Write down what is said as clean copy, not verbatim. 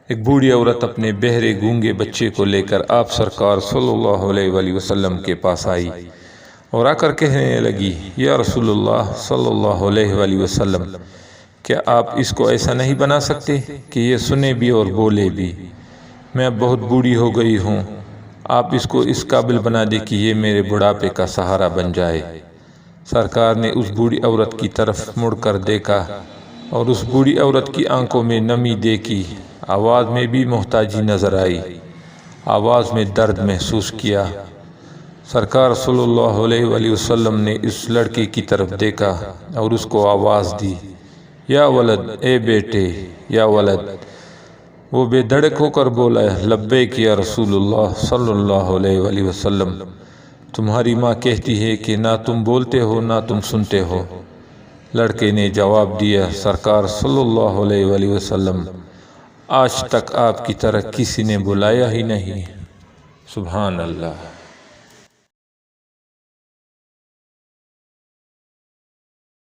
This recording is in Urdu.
ایک بوڑھی عورت اپنے بہرے گونگے بچے کو لے کر آپ سرکار صلی اللہ علیہ وآلہ وسلم کے پاس آئی اور آ کر کہنے لگی، یا رسول اللہ صلی اللہ علیہ وآلہ وسلم، کیا آپ اس کو ایسا نہیں بنا سکتے کہ یہ سنے بھی اور بولے بھی؟ میں اب بہت بوڑھی ہو گئی ہوں، آپ اس کو اس قابل بنا دے کہ یہ میرے بڑھاپے کا سہارا بن جائے۔ سرکار نے اس بوڑھی عورت کی طرف مڑ کر دیکھا اور اس بوڑھی عورت کی آنکھوں میں نمی دیکھی، آواز میں بھی محتاجی نظر آئی، آواز میں درد محسوس کیا۔ سرکار صلی اللہ علیہ وآلہ وسلم نے اس لڑکے کی طرف دیکھا اور اس کو آواز دی، یا ولد، اے بیٹے، یا ولد۔ وہ بے دھڑک ہو کر بولا، لبیک یا رسول اللہ صلی اللہ علیہ وآلہ وسلم، تمہاری ماں کہتی ہے کہ نہ تم بولتے ہو نہ تم سنتے ہو۔ لڑکے نے جواب دیا، سرکار صلی اللہ علیہ وآلہ وسلم، آج تک آپ کی طرح کسی نے بلایا ہی نہیں۔ سبحان اللہ۔